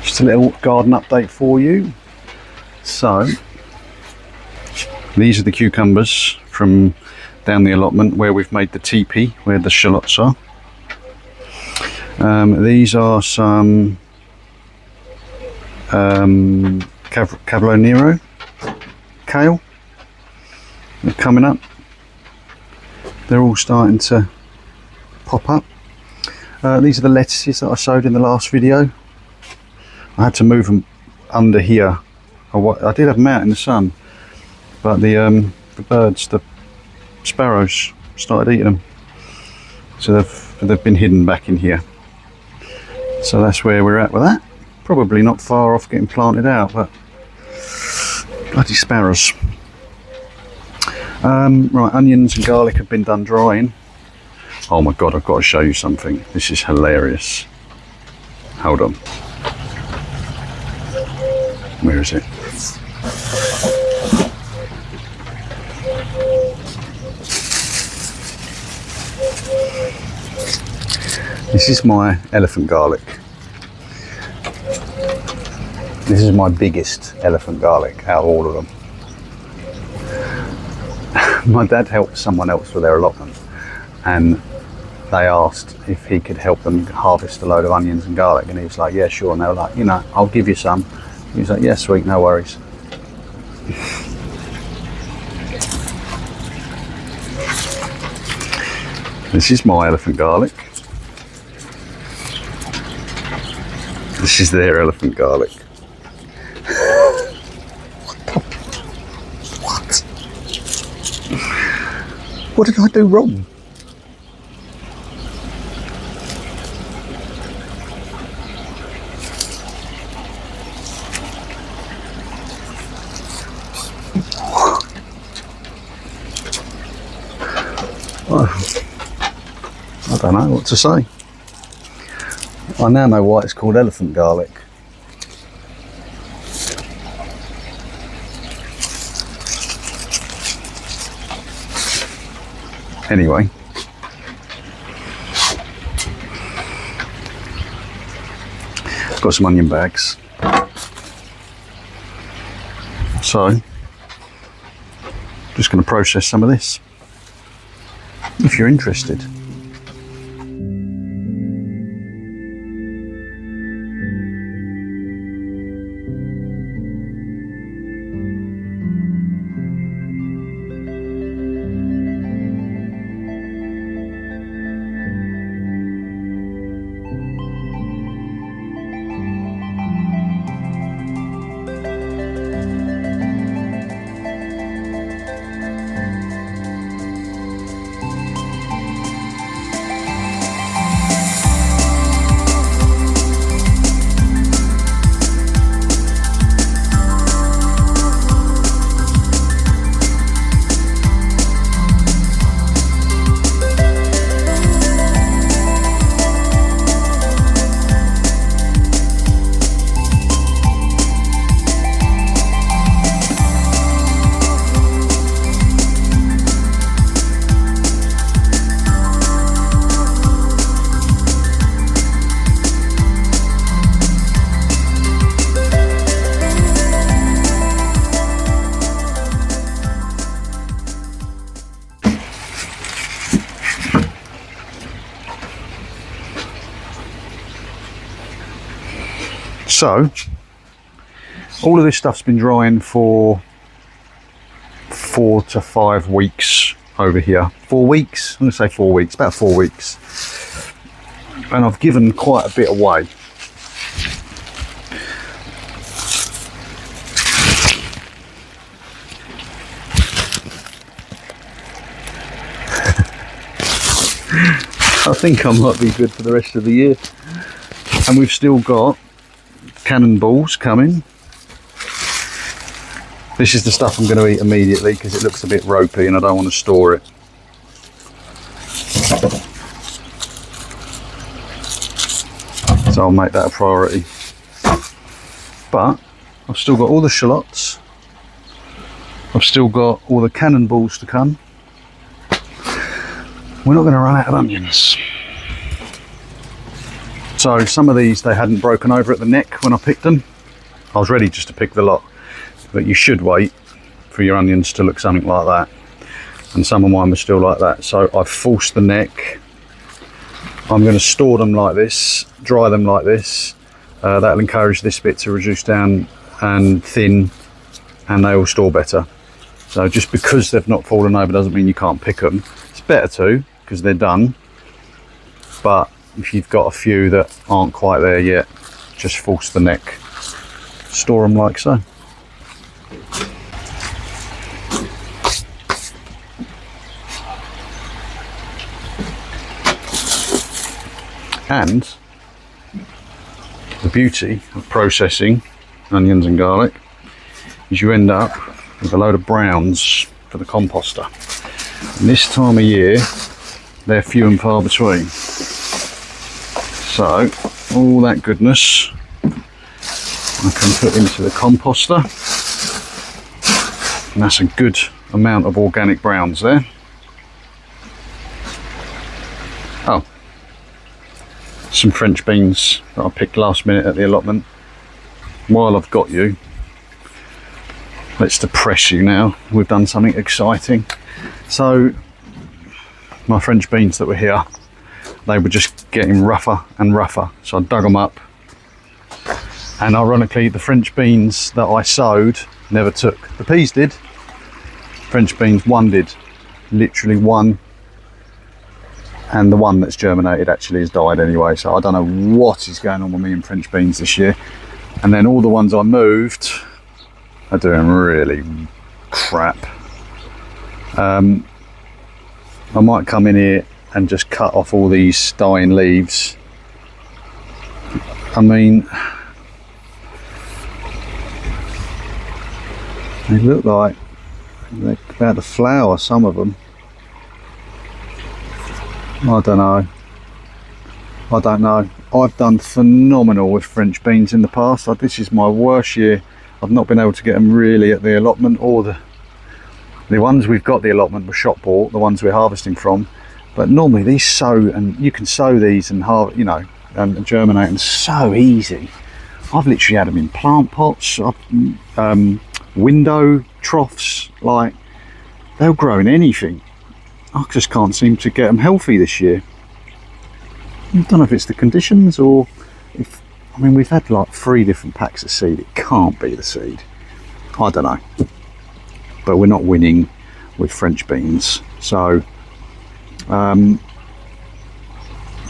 Just a little garden update for you. So these are the cucumbers from down the allotment where we've made the teepee, where the shallots are. These are some Cavolo Nero kale. They're coming up. They're all starting to pop up. These are the lettuces that I sowed in the last video. I had to move them under here. I did have them out in the sun, but the birds, the sparrows, started eating them. So they've been hidden back in here. So that's where we're at with that. Probably not far off getting planted out, but bloody sparrows. Right, onions and garlic have been done drying. Oh my god, I've got to show you something. This is hilarious. Hold on. Where is it? This is my elephant garlic. This is my biggest elephant garlic out of all of them. My dad helped someone else with their allotment, and they asked if he could help them harvest a load of onions and garlic, and he was like, yeah, sure. And they were like, you know, I'll give you some. He was like, yeah, sweet, no worries. This is my elephant garlic. This is their elephant garlic. What? What did I do wrong? I don't know what to say. I now know why it's called elephant garlic. Anyway, I've got some onion bags. So, just going to process some of this, if you're interested. So, all of this stuff's been drying for 4 to 5 weeks over here. 4 weeks? I'm going to say 4 weeks, about 4 weeks. And I've given quite a bit away. I think I might be good for the rest of the year. And we've still got cannonballs coming. This is the stuff I'm going to eat immediately because it looks a bit ropey and I don't want to store it. So I'll make that a priority. But I've still got all the shallots. I've still got all the cannonballs to come. We're not going to run out of onions. So So some of these, they hadn't broken over at the neck when I picked them. I was ready just to pick the lot, but you should wait for your onions to look something like that. And some of mine were still like that, so I've forced the neck. I'm going to store them like this, dry them like this. That'll encourage this bit to reduce down and thin, and they will store better. So just because they've not fallen over doesn't mean you can't pick them. It's better to, because they're done. But if you've got a few that aren't quite there yet, just force the neck. Store them like so. And the beauty of processing onions and garlic is you end up with a load of browns for the composter. And this time of year, they're few and far between. So all that goodness I can put into the composter, and that's a good amount of organic browns there. Oh, some French beans that I picked last minute at the allotment. While I've got you, let's depress you now. We've done something exciting. So my French beans that were here, they were just getting rougher and rougher, so I dug them up, and ironically the French beans that I sowed never took. The peas did. French beans, one did, literally one, and the one that's germinated actually has died anyway, so I don't know what is going on with me and French beans this year. And then all the ones I moved are doing really crap. I might come in here and just cut off all these dying leaves. I mean, they look like they're about to flower, some of them. I don't know. I've done phenomenal with French beans in the past. This is my worst year. I've not been able to get them really at the allotment, or the ones we've got the allotment were shop bought, the ones we're harvesting from. But normally these sow, and you can sow these and and germinate them so easy. I've literally had them in plant pots, window troughs, like they'll grow in anything. I just can't seem to get them healthy this year. I don't know if it's the conditions, or if, I mean, we've had like 3 different packs of seed. It can't be the seed. I don't know. But we're not winning with French beans. So,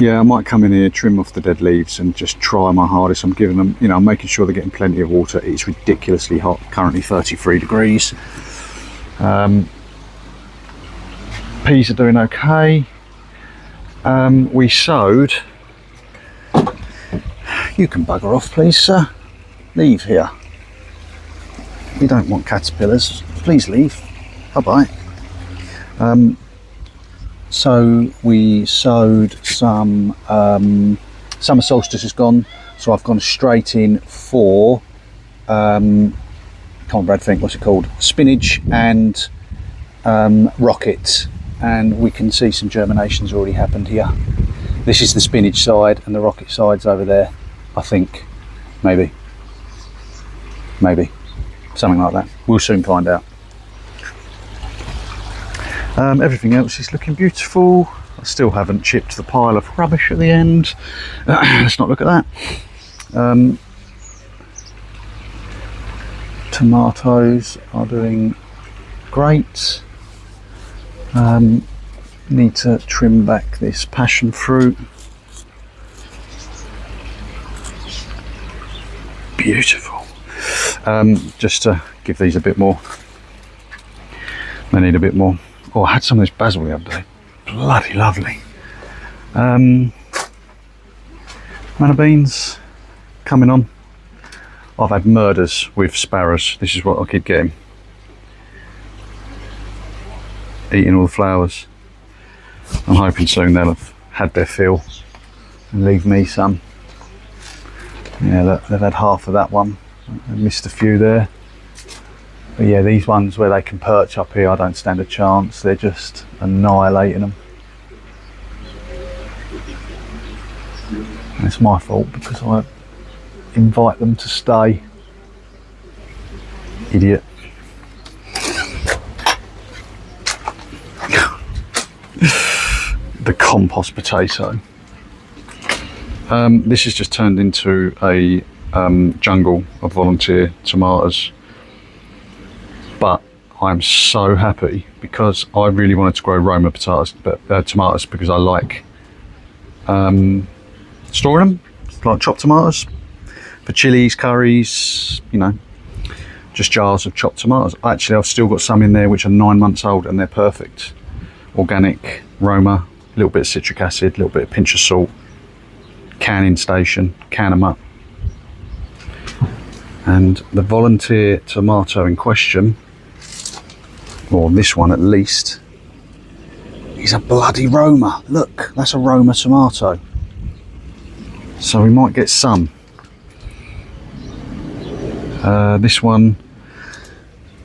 yeah, I might come in here, trim off the dead leaves and just try my hardest. I'm giving them, I'm making sure they're getting plenty of water. It's ridiculously hot, currently 33 degrees. Peas are doing okay. We sowed, you can bugger off please sir, leave here, we don't want caterpillars, please leave, bye bye. So we sowed some, summer solstice is gone, so I've gone straight in for, come on Brad, think, what's it called, spinach and rocket. And we can see some germinations already happened here. This is the spinach side and the rocket side's over there, I think. Maybe something like that. We'll soon find out. Everything else is looking beautiful. I still haven't chipped the pile of rubbish at the end. Let's not look at that. Tomatoes are doing great. Need to trim back this passion fruit. Beautiful. Just to give these a bit more. They need a bit more. Oh, I had some of this basil the other day. Bloody lovely. Manna beans coming on. I've had murders with sparrows. This is what I keep getting. Eating all the flowers. I'm hoping soon they'll have had their fill and leave me some. Yeah, look, they've had half of that one. I missed a few there. But yeah, these ones where they can perch up here, I don't stand a chance. They're just annihilating them. And it's my fault because I invite them to stay. Idiot. The compost potato. This has just turned into a jungle of volunteer tomatoes, but I'm so happy because I really wanted to grow Roma potatoes, tomatoes, because I like storing them, like chopped tomatoes for chilies, curries, you know, just jars of chopped tomatoes. Actually, I've still got some in there which are 9 months old and they're perfect. Organic Roma, a little bit of citric acid, a little bit of pinch of salt, canning station, can them up. And the volunteer tomato in question, or this one at least, is a bloody Roma. Look, that's a Roma tomato. So we might get some. This one,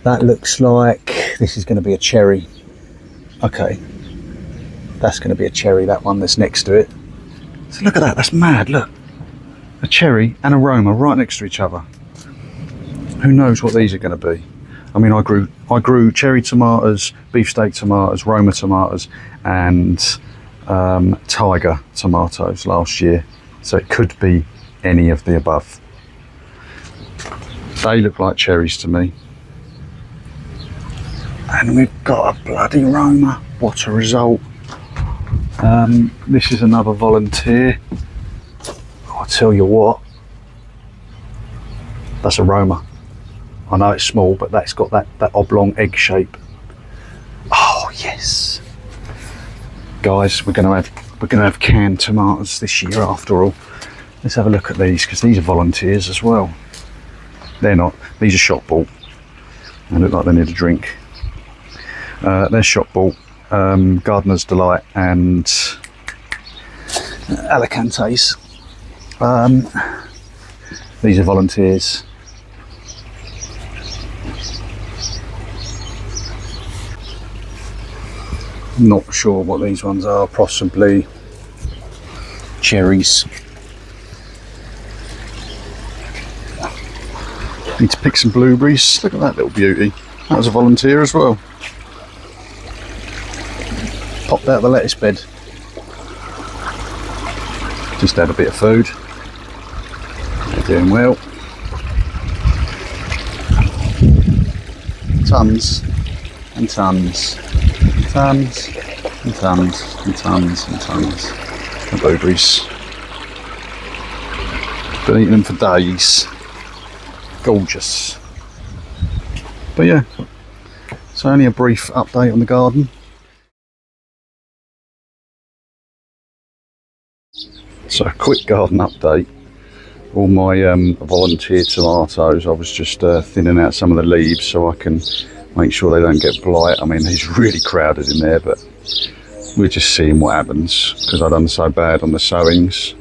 that looks like this is going to be a cherry. Okay, that's going to be a cherry, that one that's next to it. So look at that, that's mad, look. A cherry and a Roma right next to each other. Who knows what these are going to be? I mean, I grew cherry tomatoes, beefsteak tomatoes, Roma tomatoes, and tiger tomatoes last year. So it could be any of the above. They look like cherries to me. And we've got a bloody Roma. What a result. This is another volunteer. I'll tell you what, that's a Roma. I know it's small, but that's got that oblong egg shape. Oh yes, guys, we're gonna have canned tomatoes this year after all. Let's have a look at these, because these are volunteers as well. They're not. These are shop bought. They look like they need a drink. They're shop bought. Gardener's Delight and Alicantes. These are volunteers. Not sure what these ones are, possibly cherries. Need to pick some blueberries. Look at that little beauty. That was a volunteer as well. Popped out the lettuce bed. Just had a bit of food. They're doing well. Tons and tons. Tons and tons and tons and tons of blueberries. Been eating them for days. Gorgeous. But yeah, so only a brief update on the garden. So a quick garden update. All my volunteer tomatoes, I was just thinning out some of the leaves so I can make sure they don't get blight. I mean, it's really crowded in there, but we're just seeing what happens because I've done so bad on the sowings.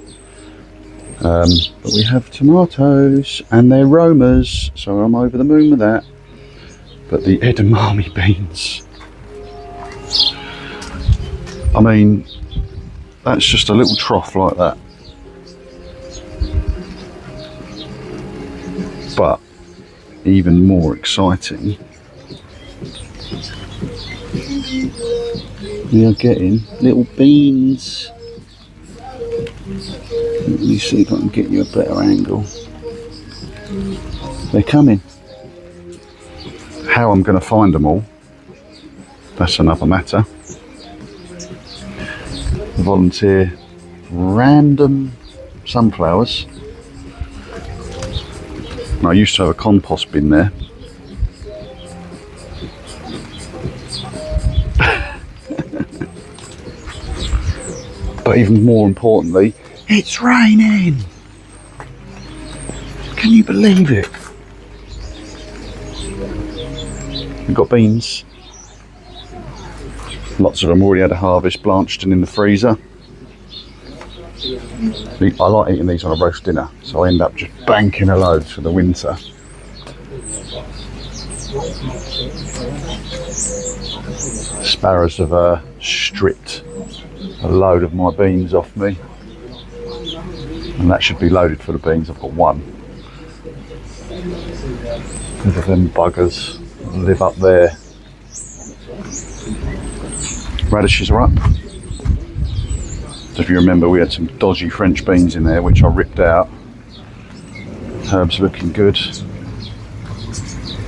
But we have tomatoes and they're Romas, so I'm over the moon with that. But the edamame beans, I mean, that's just a little trough like that. But even more exciting, we are getting little beans. Let me see if I can get you a better angle. They're coming. How I'm going to find them all, that's another matter. Volunteer random sunflowers. I used to have a compost bin there. But even more importantly, it's raining! Can you believe it? We've got beans. Lots of them already had a harvest, blanched and in the freezer. I like eating these on a roast dinner, so I end up just banking a load for the winter. Sparrows have stripped a load of my beans off me. and that should be loaded for the beans. I've got one. Look at them buggers live up there. Radishes are up. So if you remember, we had some dodgy French beans in there which I ripped out. Herbs looking good.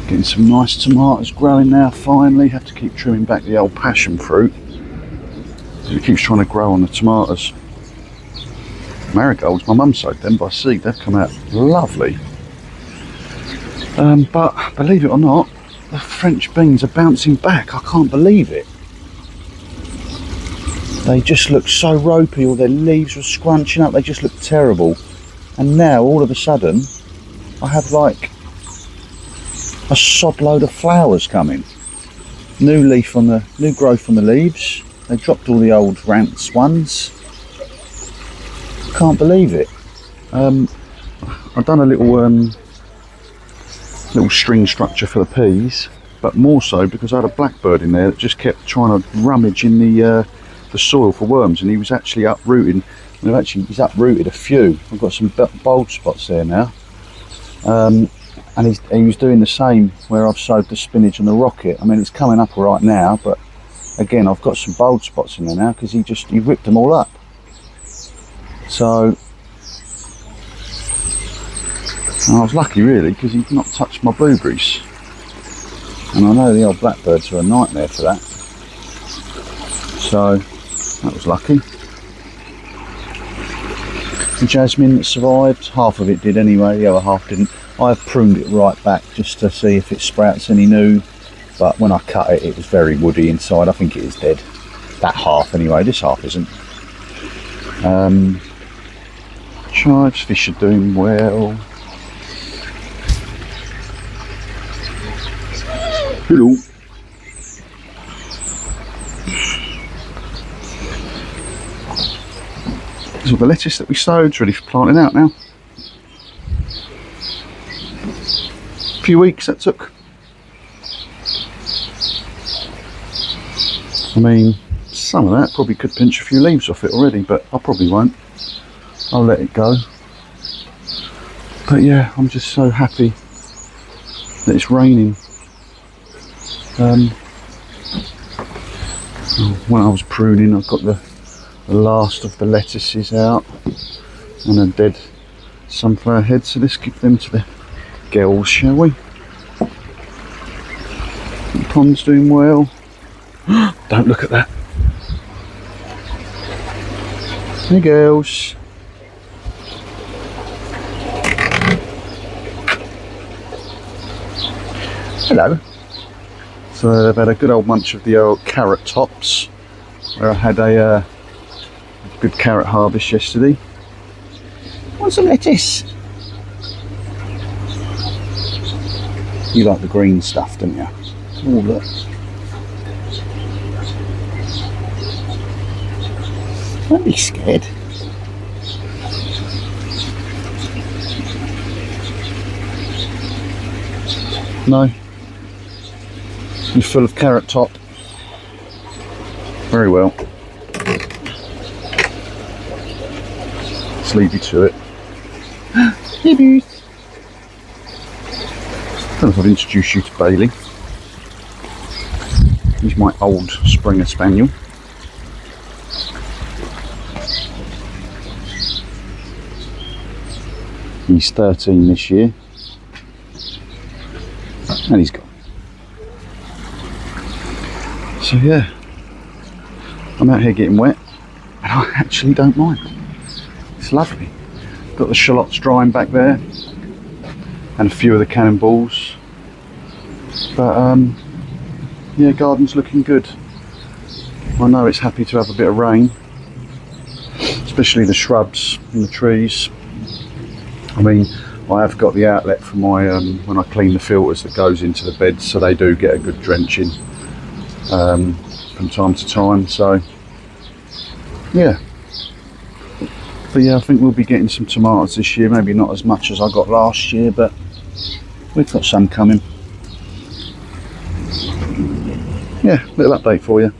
Getting some nice tomatoes growing now finally. Have to keep trimming back the old passion fruit. It keeps trying to grow on the tomatoes. Marigolds, my mum sowed them by seed. They've come out lovely. But believe it or not, the French beans are bouncing back. I can't believe it. They just look so ropey, all their leaves were scrunching up, they just look terrible. And now all of a sudden I have like a sod load of flowers coming. New growth on the leaves. They dropped all the old rants ones. Can't believe it. I've done a little string structure for the peas, but more so because I had a blackbird in there that just kept trying to rummage in the soil for worms, and he was actually uprooting. And he's uprooted a few. I've got some bulb spots there now, and he was doing the same where I've sowed the spinach and the rocket. I mean, it's coming up right now, but again, I've got some bulb spots in there now because he ripped them all up. So I was lucky really, because he'd not touched my blueberries, and I know the old blackbirds are a nightmare for that. So that was lucky. The jasmine that survived, half of it did anyway, the other half didn't. I've pruned it right back just to see if it sprouts any new, but when I cut it, it was very woody inside. I think it is dead. That half anyway, this half isn't. Chives, fish are doing well. Hello. There's all the lettuce that we sowed. It's ready for planting out now. A few weeks that took. I mean, some of that probably could pinch a few leaves off it already, but I probably won't. I'll let it go. But yeah, I'm just so happy that it's raining. When I was pruning, I got the last of the lettuces out and a dead sunflower head, so let's give them to the girls, shall we? The pond's doing well. Don't look at that. Hey girls. Hello. So I've had a good old munch of the old carrot tops, where I had a good carrot harvest yesterday. Want some lettuce? You like the green stuff, don't you? Oh look. Don't be scared. No. You're full of carrot top. Very well. Let's leave you to it. Hey Booth. I don't know if I've introduced you to Bailey. He's my old Springer Spaniel. He's 13 this year. And he's gone. So yeah, I'm out here getting wet, and I actually don't mind. It's lovely. Got the shallots drying back there, and a few of the cannonballs. But yeah, garden's looking good. I know it's happy to have a bit of rain, especially the shrubs and the trees. I mean, I have got the outlet for my when I clean the filters that goes into the beds, so they do get a good drenching from time to time. So yeah, but yeah, I think we'll be getting some tomatoes this year. Maybe not as much as I got last year, but we've got some coming. Yeah, little update for you.